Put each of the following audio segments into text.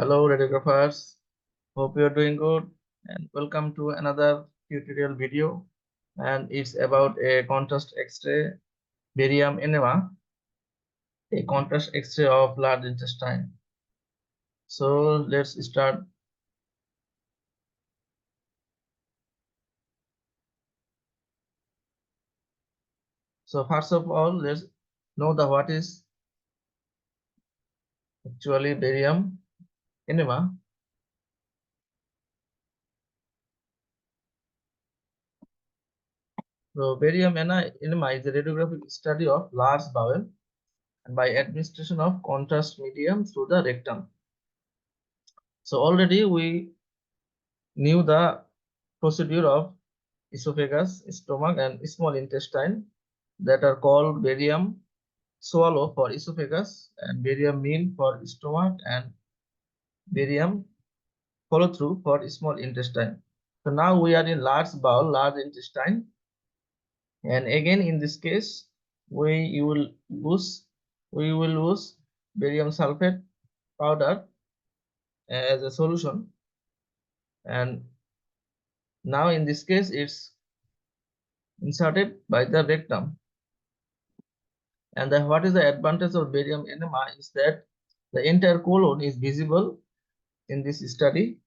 Hello, radiographers. Hope you are doing good and welcome to another tutorial video. And it's about a contrast X-ray barium enema, a contrast X-ray of large intestine. So let's start. So first of all, let's know what is actually barium enema. So barium enema is a radiographic study of large bowel and by administration of contrast medium through the rectum. So already we knew the procedure of esophagus, stomach, and small intestine that are called barium swallow for esophagus and barium meal for stomach and barium follow through for small intestine. So now we are in large bowel, large intestine, and again in this case we will use barium sulfate powder as a solution, and now in this case it's inserted by the rectum. And what is the advantage of barium enema is that the entire colon is visible in this study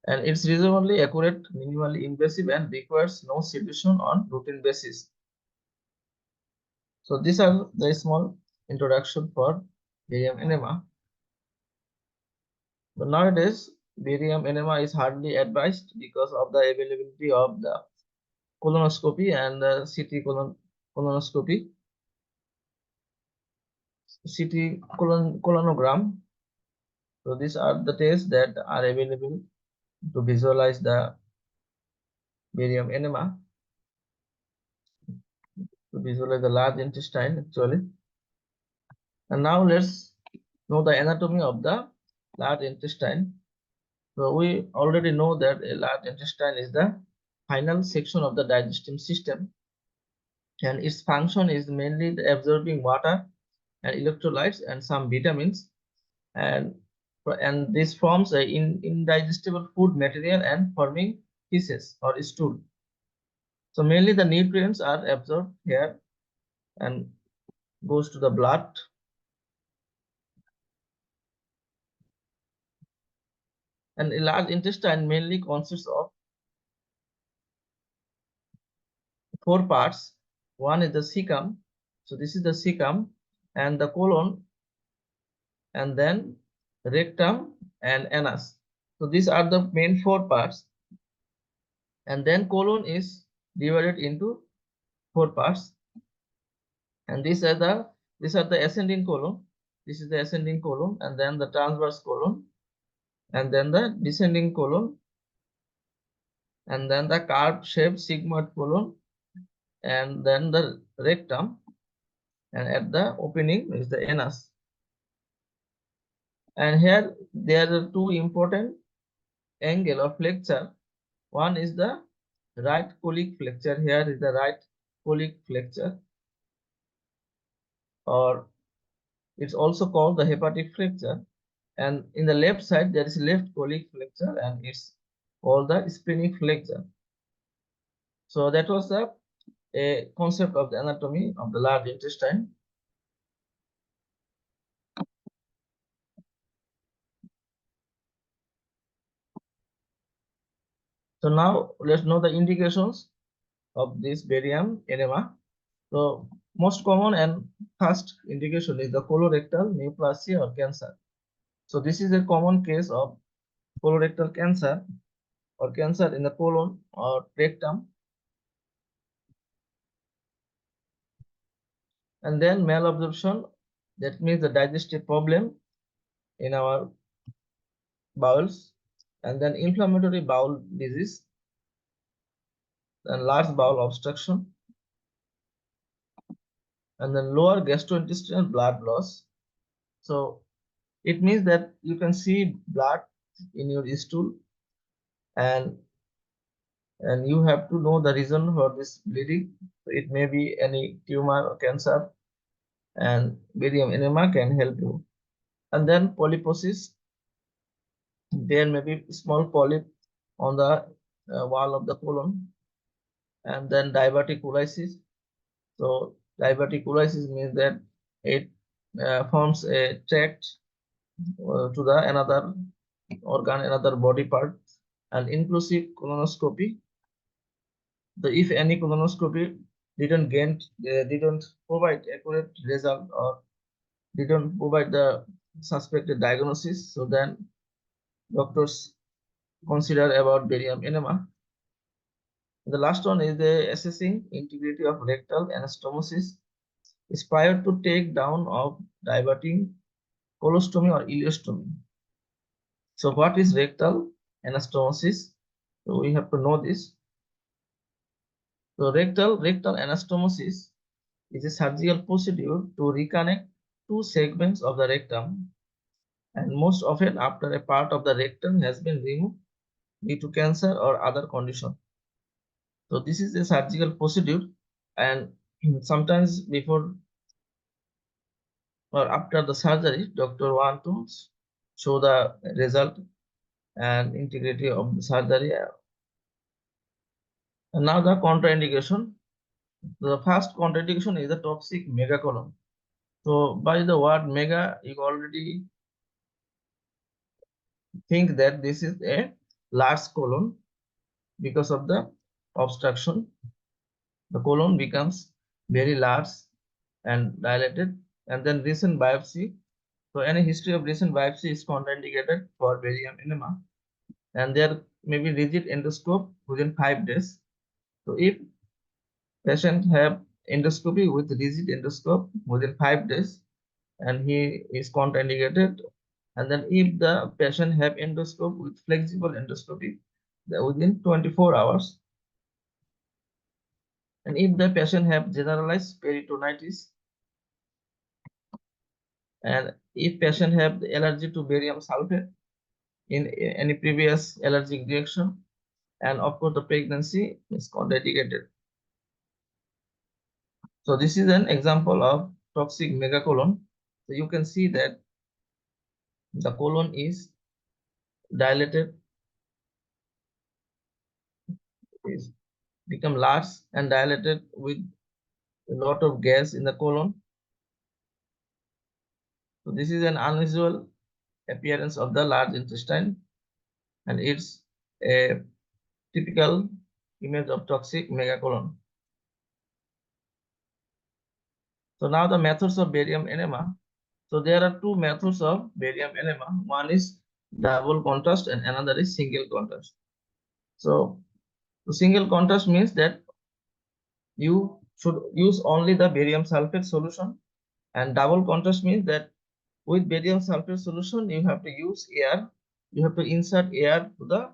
and it's reasonably accurate, minimally invasive, and requires no sedation on routine basis. So these are the small introduction for barium enema. But nowadays, barium enema is hardly advised because of the availability of the colonoscopy and the colonoscopy, colonogram. So these are the tests that are available to visualize the barium enema, to visualize the large intestine actually. And now let's know the anatomy of the large intestine. So we already know that a large intestine is the final section of the digestive system, and its function is mainly the absorbing water and electrolytes and some vitamins, and this forms a indigestible food material and forming feces or stool. So mainly the nutrients are absorbed here and goes to the blood. And a large intestine mainly consists of 4 parts. One is the cecum. So this is the cecum and the colon and then rectum and anus. So these are the main 4 parts. And then colon is divided into 4 parts. And these are the ascending colon. This is the ascending colon and then the transverse colon and then the descending colon and then the curved shaped sigmoid colon and then the rectum, and at the opening is the anus. And here there are two important angle of flexure. One is the right colic flexure. Here is the right colic flexure, or it's also called the hepatic flexure. And in the left side there is left colic flexure and it's called the splenic flexure. So that was a concept of the anatomy of the large intestine. So now let's know the indications of this barium enema. So most common and first indication is the colorectal neoplasia or cancer. So this is a common case of colorectal cancer or cancer in the colon or rectum. And then malabsorption, that means the digestive problem in our bowels. And then inflammatory bowel disease and large bowel obstruction. And then lower gastrointestinal blood loss. So it means that you can see blood in your stool, and you have to know the reason for this bleeding. So it may be any tumor or cancer, and barium enema can help you. And then polyposis, there may be small polyp on the wall of the colon. And then diverticulosis. So diverticulosis means that it forms a tract to the another organ, another body part. And inclusive colonoscopy. So if any colonoscopy didn't provide accurate result or didn't provide the suspected diagnosis, so then doctors consider about barium enema. The last one is the assessing integrity of rectal anastomosis is prior to take down of diverting colostomy or ileostomy. So what is rectal anastomosis? So we have to know this. So rectal anastomosis is a surgical procedure to reconnect two segments of the rectum, and most often after a part of the rectum has been removed due to cancer or other condition. So this is a surgical procedure, and sometimes before or after the surgery, doctor want to show the result and integrity of the surgery. And now the contraindication. The first contraindication is the toxic megacolon. So by the word mega, you already think that this is a large colon because of the obstruction. The colon becomes very large and dilated, and then recent biopsy. So any history of recent biopsy is contraindicated for barium enema, and there may be rigid endoscope within 5 days. So if patient have endoscopy with rigid endoscope within 5 days, and he is contraindicated. And then if the patient have endoscope with flexible endoscopy within 24 hours, and if the patient have generalized peritonitis, and if patient have the allergy to barium sulfate in any previous allergic reaction, and of course the pregnancy is contraindicated. So this is an example of toxic megacolon. So you can see that the colon is dilated, is become large and dilated with a lot of gas in the colon. So this is an unusual appearance of the large intestine, and it's a typical image of toxic megacolon. So now the methods of barium enema. So there are two methods of barium enema. One is double contrast and another is single contrast. So single contrast means that you should use only the barium sulfate solution, and double contrast means that with barium sulfate solution you have to use air, you have to insert air to the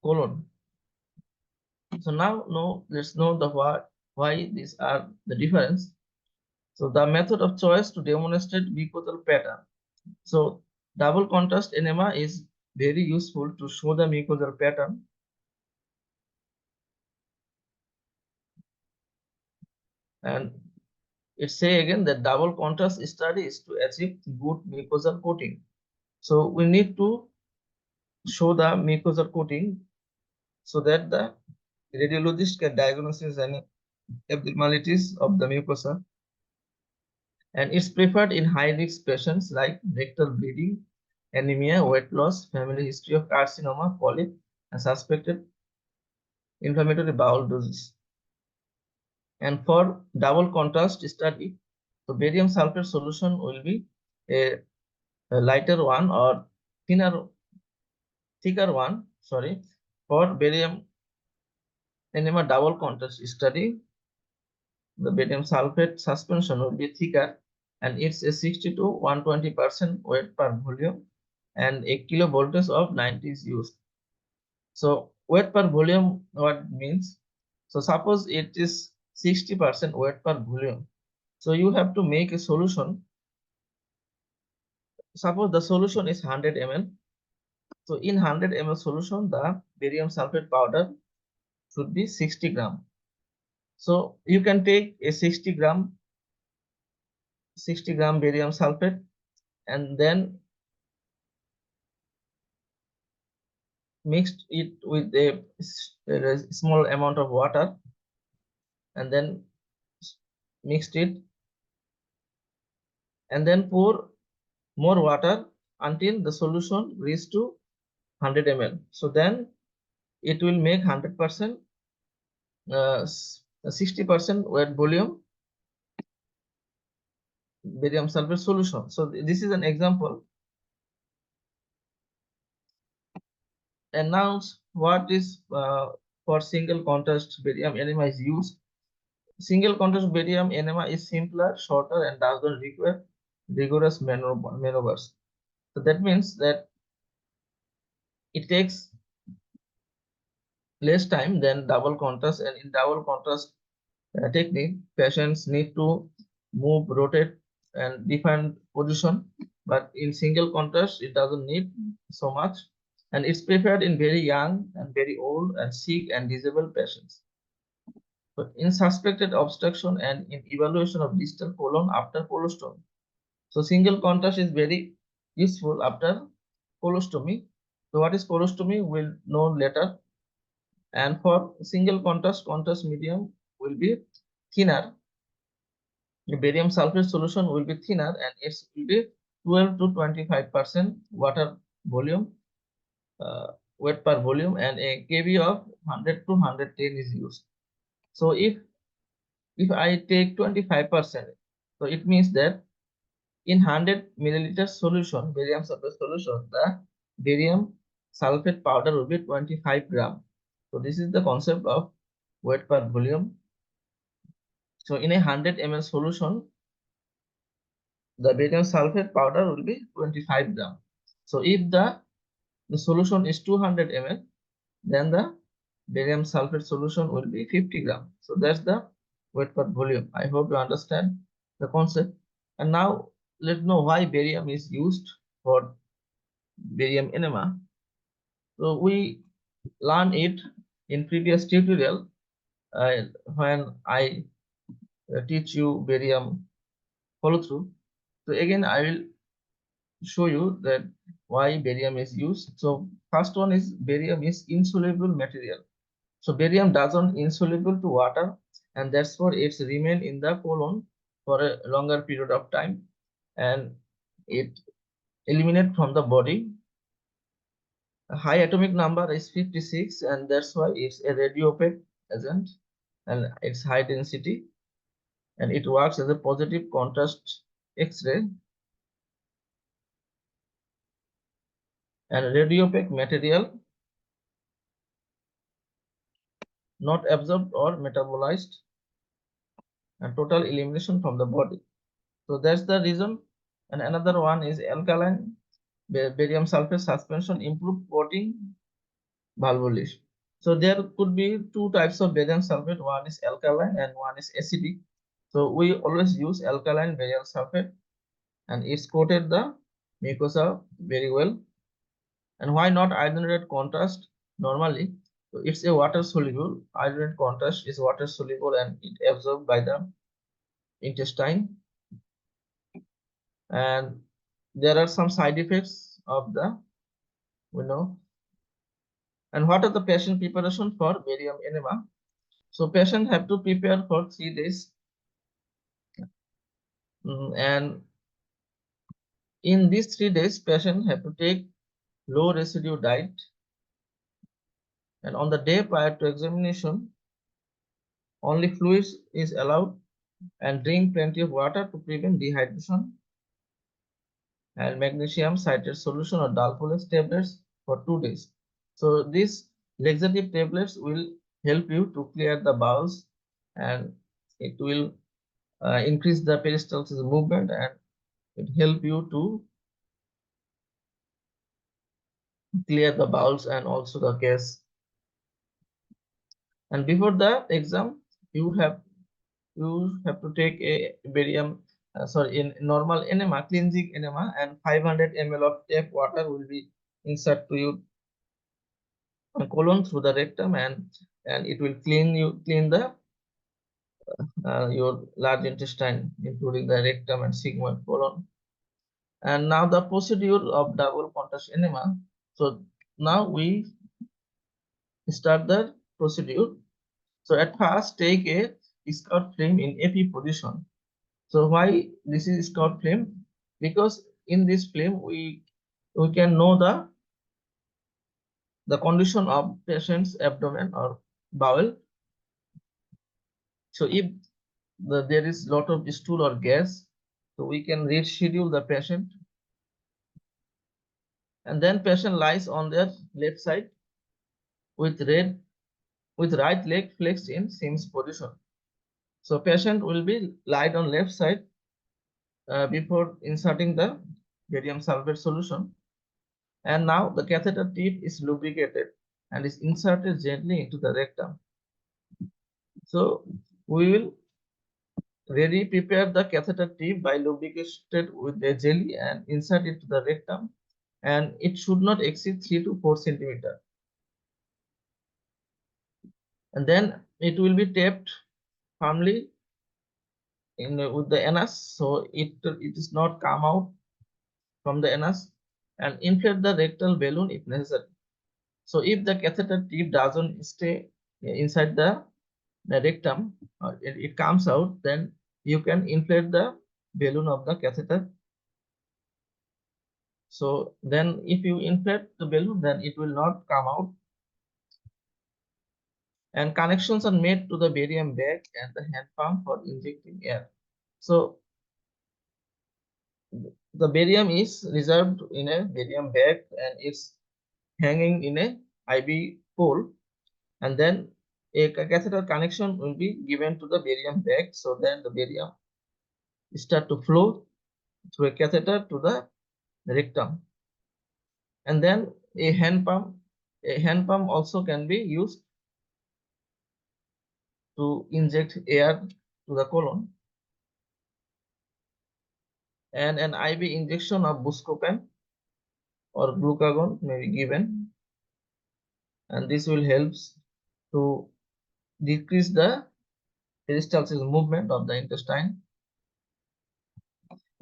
colon. So now let's know the why these are the difference. So the method of choice to demonstrate mucosal pattern. So double contrast enema is very useful to show the mucosal pattern. And it say again that double contrast study is to achieve good mucosal coating. So we need to show the mucosal coating so that the radiologist can diagnose any abnormalities of the mucosa. And it's preferred in high risk patients like rectal bleeding, anemia, weight loss, family history of carcinoma, polyp, and suspected inflammatory bowel disease. And for double contrast study, the barium sulfate solution will be a lighter one or thicker one, sorry. For barium enema double contrast study, the barium sulfate suspension will be thicker, and it's a 60 to 120% weight per volume, and a kilovoltage of 90 is used. So weight per volume, what means? So suppose it is 60% weight per volume. So you have to make a solution. Suppose the solution is 100 ml. So in 100 ml solution, the barium sulfate powder should be 60 gram. So you can take a 60 gram 60 gram barium sulfate, and then mixed it with a small amount of water, and then mixed it, and then pour more water until the solution reaches to 100 ml. So then it will make 100% 60% wet volume barium sulfate solution. So this is an example. And now what is for single contrast barium enema is used. Single contrast barium enema is simpler, shorter, and does not require rigorous maneuvers. So that means that it takes less time than double contrast, and in double contrast technique, patients need to move, rotate, and define position. But in single contrast, it doesn't need so much, and it's preferred in very young and very old and sick and disabled patients. But in suspected obstruction and in evaluation of distal colon after colostomy. So single contrast is very useful after colostomy. So what is colostomy? We'll know later. And for single contrast medium will be thinner. The barium sulfate solution will be thinner, and it will be 12 to 25% water volume, weight per volume, and a kV of 100 to 110 is used. So if I take 25%, so it means that in 100 milliliter solution, barium sulfate solution, the barium sulfate powder will be 25 gram. So this is the concept of weight per volume. So in a 100 ml solution, the barium sulfate powder will be 25 gram. So if the solution is 200 ml, then the barium sulfate solution will be 50 gram. So that's the weight per volume. I hope you understand the concept. And now let's know why barium is used for barium enema. So we learned it in previous tutorial when I teach you barium follow through. So again, I will show you that why barium is used. So first one is barium is insoluble material. So barium doesn't insoluble to water, and that's why it's remain in the colon for a longer period of time, and it eliminate from the body. A high atomic number is 56, and that's why it's a radiopaque agent, and it's high density, and it works as a positive contrast X-ray. And radiopaque material not absorbed or metabolized, and total elimination from the body. So that's the reason. And another one is alkaline barium sulfate suspension improve coating valvulitis. So there could be two types of barium sulfate. One is alkaline and one is acidic. So we always use alkaline barium sulfate, and it's coated the mucosa very well. And why not iodinated contrast? Normally, so it's a water soluble. Iodinated contrast is water soluble and it absorbed by the intestine. And there are some side effects of the, we know. And what are the patient preparation for barium enema? So patient have to prepare for 3 days. And in these 3 days, patient have to take low residue diet. And on the day prior to examination, only fluids is allowed, and drink plenty of water to prevent dehydration, and magnesium citrate solution or Dalpolex tablets for 2 days. So these laxative tablets will help you to clear the bowels, and it will increase the peristalsis movement, and it help you to clear the bowels and also the gas. And before the exam, you have to take a barium in normal enema, cleansing enema, and 500 ml of tap water will be insert to you colon through the rectum, and it will clean the your large intestine, including the rectum and sigmoid colon. And now the procedure of double contrast enema. So now we start the procedure. So at first, take a Scott film in AP position. So why this is Scott film? Because in this film we can know the condition of patient's abdomen or bowel. So if there is lot of stool or gas, so we can reschedule the patient, and then patient lies on their left side with right leg flexed in Sims position. So patient will be lied on left side before inserting the barium sulfate solution. And now the catheter tip is lubricated and is inserted gently into the rectum. So we will ready prepare the catheter tip by lubricated with a jelly and insert it to the rectum, and it should not exceed 3 to 4 centimeter. And then it will be taped firmly in with the anus, so it is not come out from the anus, and inflate the rectal balloon if necessary. So if the catheter tip doesn't stay inside the rectum, it comes out, then you can inflate the balloon of the catheter. So then if you inflate the balloon, then it will not come out. And connections are made to the barium bag and the hand pump for injecting air. So the barium is reserved in a barium bag and it's hanging in a IV pole, and then a catheter connection will be given to the barium bag, so then the barium start to flow through a catheter to the rectum. And then a hand pump also can be used to inject air to the colon, and an IV injection of buscopan or glucagon may be given, and this will help to decrease the peristalsis movement of the intestine.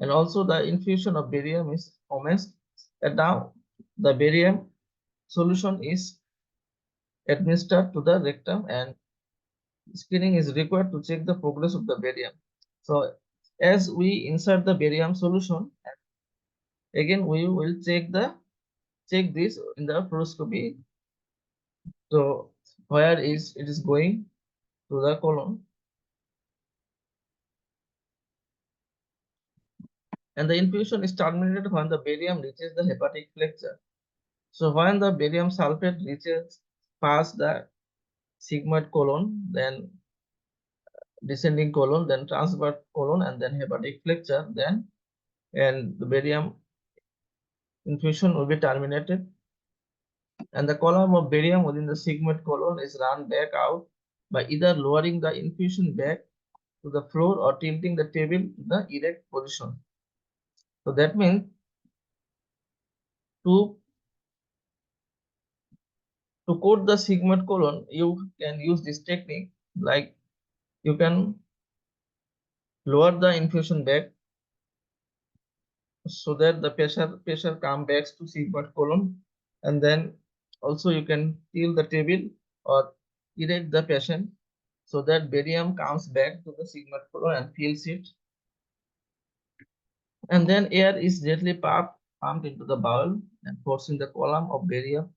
And also the infusion of barium is commenced, and now the barium solution is administered to the rectum, and screening is required to check the progress of the barium. So as we insert the barium solution, again we will check this in the fluoroscopy. So where is it is going to the colon, and the infusion is terminated when the barium reaches the hepatic flexure. So when the barium sulfate reaches past the sigmoid colon, then descending colon, then transverse colon, and then hepatic flexure, then and the barium infusion will be terminated, and the column of barium within the sigmoid colon is run back out by either lowering the infusion back to the floor or tilting the table to the erect position. So that means to coat the sigmoid colon, you can use this technique, like you can lower the infusion back so that the pressure come back to sigmoid colon, and then also you can tilt the table or erect the patient so that barium comes back to the sigmoid colon and fills it, and then air is gently pumped into the bowel and forcing the column of barium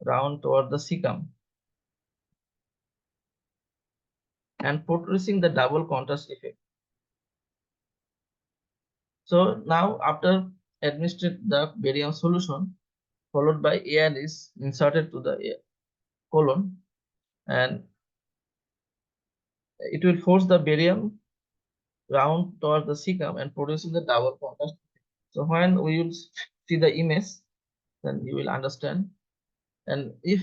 round toward the cecum and producing the double contrast effect. So now after administered the barium solution, followed by air is inserted to the colon, and it will force the barium round toward the cecum and producing the double contrast. So when we will see the image, then you will understand. And if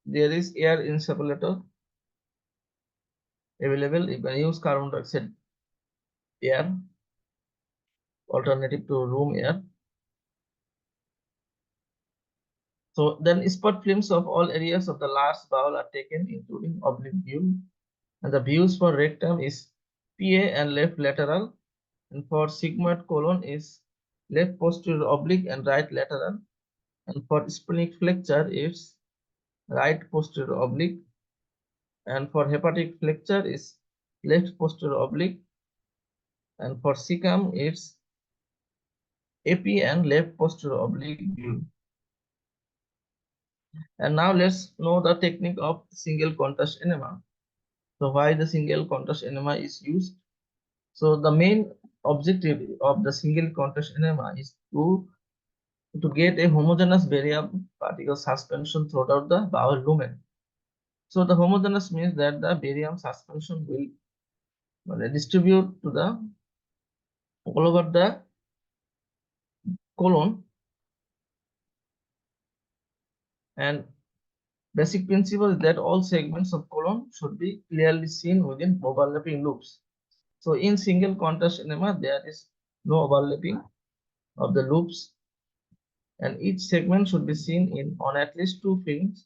there is air insufflator available, you can use carbon dioxide air alternative to room air. So then spot films of all areas of the large bowel are taken, including oblique view, and the views for rectum is PA and left lateral. And for sigmoid colon is left posterior oblique and right lateral. And for splenic flexure, it's right posterior oblique. And for hepatic flexure is left posterior oblique. And for cecum, it's AP and left posterior oblique view. And now let's know the technique of single contrast enema. So why the single contrast enema is used? So the main objective of the single contrast enema is to get a homogeneous barium particle suspension throughout the bowel lumen. So the homogeneous means that the barium suspension will distribute to the all over the colon, and basic principle is that all segments of colon should be clearly seen within overlapping loops. So in single contrast enema, there is no overlapping of the loops, and each segment should be seen in on at least 2 films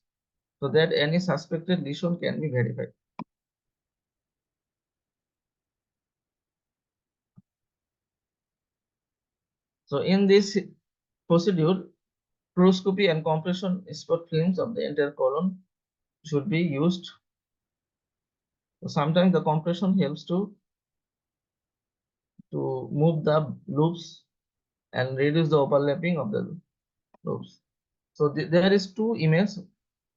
so that any suspected lesion can be verified. So in this procedure, fluoroscopy and compression spot films of the entire colon should be used. So sometimes the compression helps to move the loops and reduce the overlapping of the loops. So there is 2 images.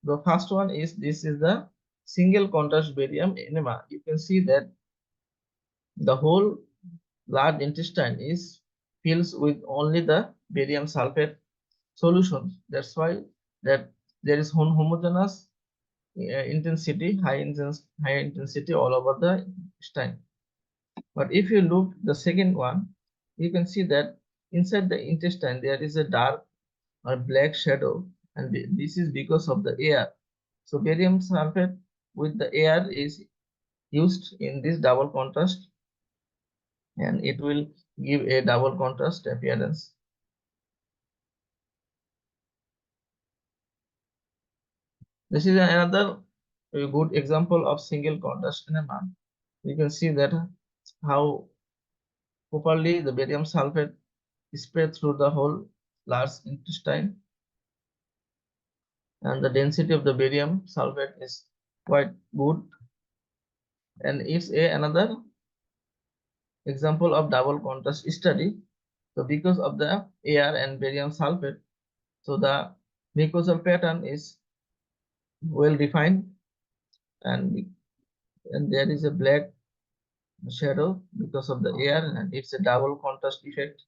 The first one is this is the single contrast barium enema. You can see that the whole large intestine is fills with only the barium sulfate solutions. That's why that there is homogeneous intensity, high intensity all over the intestine. But if you look the second one, you can see that inside the intestine there is a dark or black shadow, and this is because of the air. So barium sulfate with the air is used in this double contrast, and it will give a double contrast appearance. This is another good example of single contrast enema. You can see that how properly the barium sulfate is spread through the whole large intestine, and the density of the barium sulfate is quite good, and it's another example of double contrast study. So because of the air and barium sulfate, so the mucosal pattern is well defined, and there is a black shadow because of the air, and it's a double contrast effect.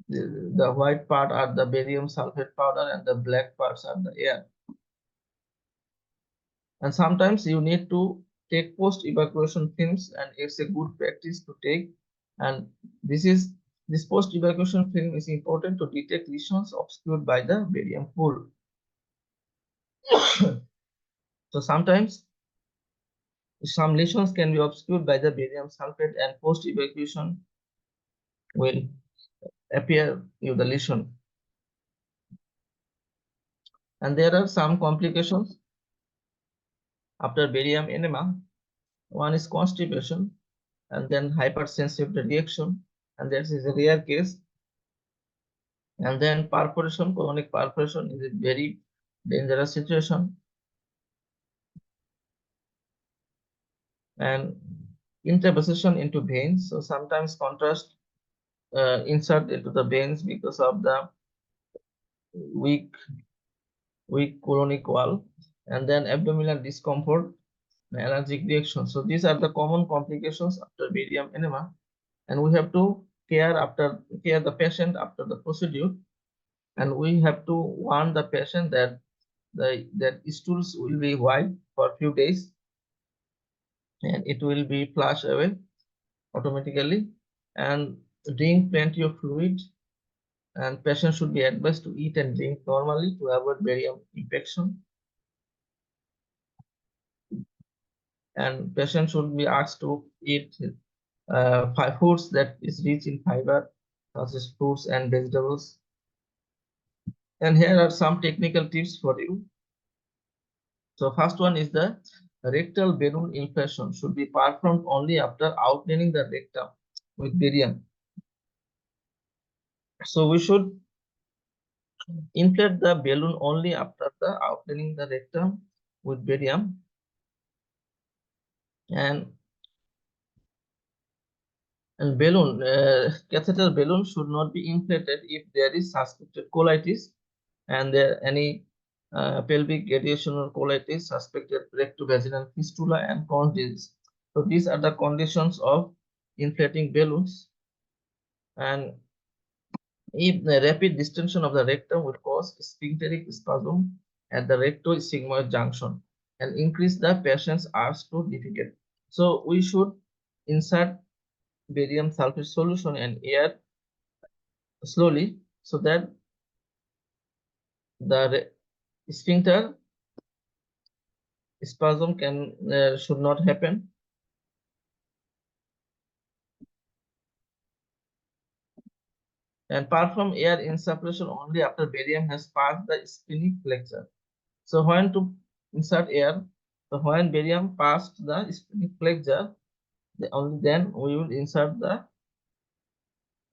The white part are the barium sulfate powder and the black parts are the air. And sometimes you need to take post evacuation films, and it's a good practice to take. And this post evacuation film is important to detect lesions obscured by the barium pool. So sometimes some lesions can be obscured by the barium sulfate, and post evacuation will appear in the lesion. And there are some complications after barium enema. One is constipation, and then hypersensitivity reaction, and that is a rare case. And then perforation, chronic perforation is a very dangerous situation. And interposition into veins. So sometimes contrast insert into the veins because of the weak colonic wall. And then abdominal discomfort, allergic reaction. So these are the common complications after barium enema, and we have to care the patient after the procedure, and we have to warn the patient that that stools will be white for a few days, and it will be flushed away automatically, and drink plenty of fluid, and patient should be advised to eat and drink normally to avoid barium infection, and patient should be asked to eat foods that is rich in fiber, such as fruits and vegetables. And here are some technical tips for you. So first one is the rectal balloon inflation should be performed only after outlining the rectum with barium. So we should inflate the balloon only after the outlining the rectum with barium, and balloon catheter balloon should not be inflated if there is suspected colitis and there any pelvic radiational colitis, suspected rectovaginal fistula, and Crohn's disease. So these are the conditions of inflating balloons. And if the rapid distension of the rectum would cause sphincteric spasm at the recto-sigmoid junction and increase the patient's urge to defecate. So we should insert barium sulfate solution and air slowly so that the sphincter spasm should not happen. And perform air insufflation only after barium has passed the splenic flexure. So when to insert air, so when barium passed the splenic flexure, only then we will insert the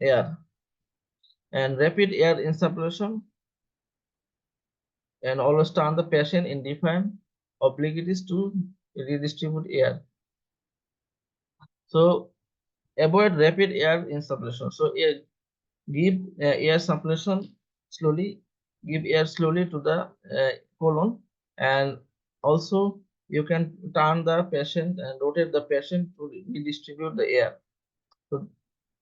air. And rapid air insufflation, and always turn the patient in different obliquities to redistribute air. So avoid rapid air insufflation. So give air circulation slowly, give air slowly to the colon, and also you can turn the patient and rotate the patient to redistribute the air. So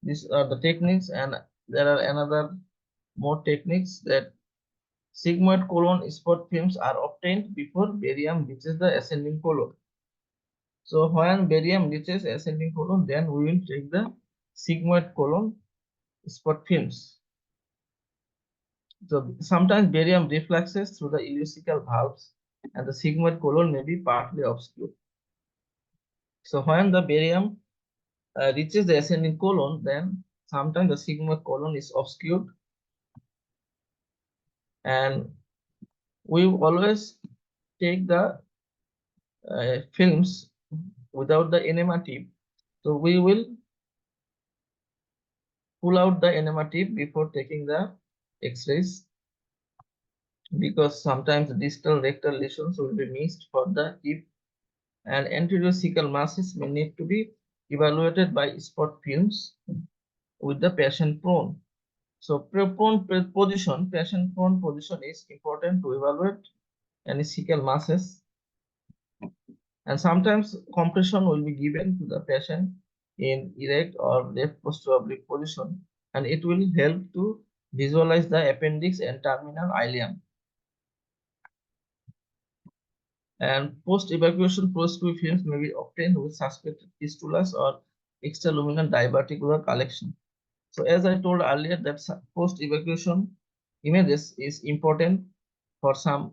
these are the techniques, and there are another more techniques that sigmoid colon spot films are obtained before barium reaches the ascending colon. So when barium reaches ascending colon, then we will take the sigmoid colon spot films. So sometimes barium refluxes through the ileocecal valves and the sigmoid colon may be partly obscured. So when the barium reaches the ascending colon, then sometimes the sigmoid colon is obscured, and we always take the films without the enema tip. So we will pull out the enema tip before taking the X-rays, because sometimes distal rectal lesions will be missed for the tip, and anterior cecal masses may need to be evaluated by spot films with the patient prone. So patient prone position is important to evaluate any cecal masses, and sometimes compression will be given to the patient in erect or left posterior oblique position, and it will help to visualize the appendix and terminal ileum. And post-evacuation proscue films may be obtained with suspected fistulas or extraluminal diverticular collection. So as I told earlier, that post-evacuation images is important for some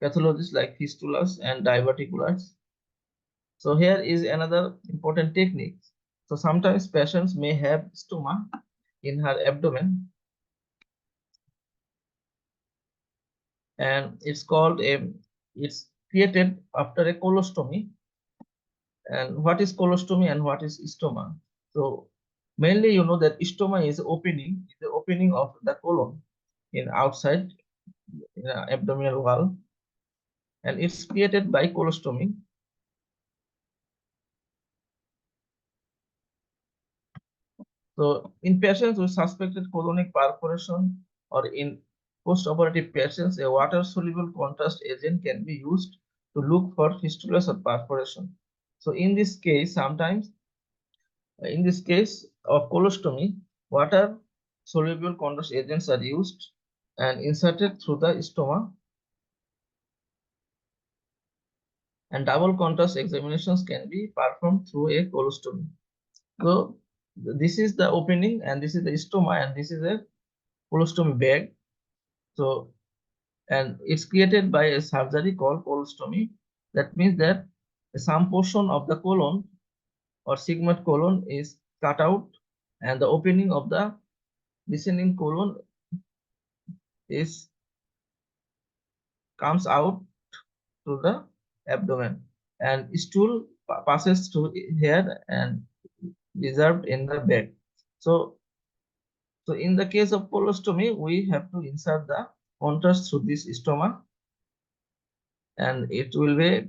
pathologies like fistulas and diverticulars. So here is another important technique. So sometimes patients may have stoma in her abdomen, and it's created after a colostomy. And what is colostomy and what is stoma? So mainly you know that stoma is the opening of the colon in outside in the abdominal wall, and it's created by colostomy. So in patients with suspected colonic perforation or in post-operative patients, a water-soluble contrast agent can be used to look for fistulas or perforation. So in this case, sometimes in this case of colostomy, water-soluble contrast agents are used and inserted through the stoma, and double contrast examinations can be performed through a colostomy. So this is the opening, and this is the stoma, and this is a colostomy bag. So, and it's created by a surgery called colostomy. That means that some portion of the colon or sigmoid colon is cut out, and the opening of the descending colon is comes out through the abdomen. and stool passes through here and reserved in the bag. So in the case of colostomy, we have to insert the contrast through this stoma, and it will be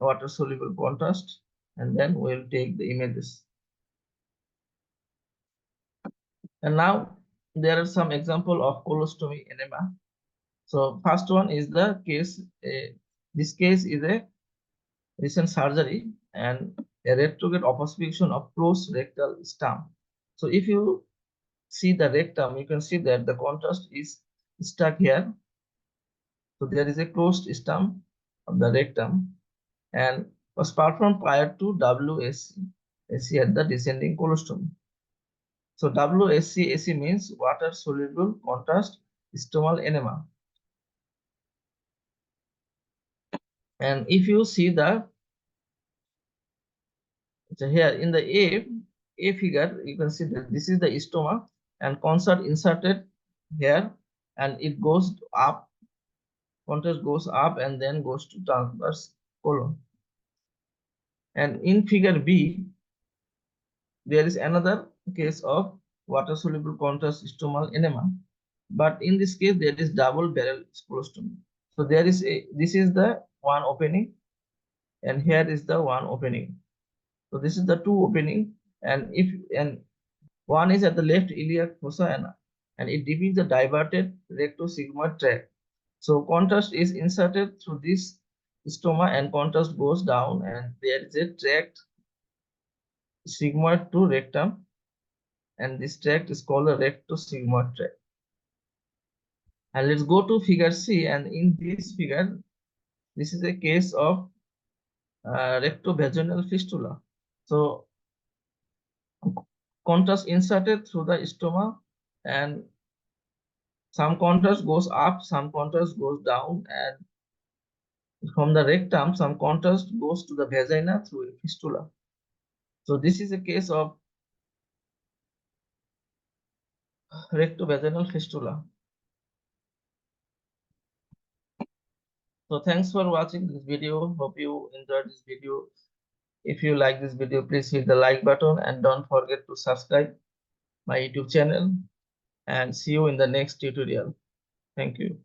water soluble contrast, and then we'll take the images. And now there are some example of colostomy enema. So first one is the case. This case is a recent surgery and a retrograde ossification of closed rectal stump. So if you see the rectum, you can see that the contrast is stuck here. So there is a closed stump of the rectum and was performed prior to WSC at the descending colostomy. So WSC means water soluble contrast stomal enema. And if you see the, so here in the A figure, you can see that this is the stoma and contrast inserted here, and it goes up, contrast goes up and then goes to transverse colon. And in figure B, there is another case of water soluble contrast stomal enema, but in this case there is double barrel colostomy. So there is this is the one opening, and here is the one opening. So this is the two opening, and one is at the left iliac fossa, and it depicts the diverted rectosigmoid tract. So contrast is inserted through this stoma and contrast goes down, and there is a tract sigmoid to rectum, and this tract is called the rectosigmoid tract. And let's go to figure C, and in this figure, this is a case of rectovaginal fistula. So contrast inserted through the stoma, and some contrast goes up, some contrast goes down, and from the rectum, some contrast goes to the vagina through a fistula. So this is a case of rectovaginal fistula. So thanks for watching this video. Hope you enjoyed this video. If you like this video, please hit the like button and don't forget to subscribe my YouTube channel, and see you in the next tutorial. Thank you.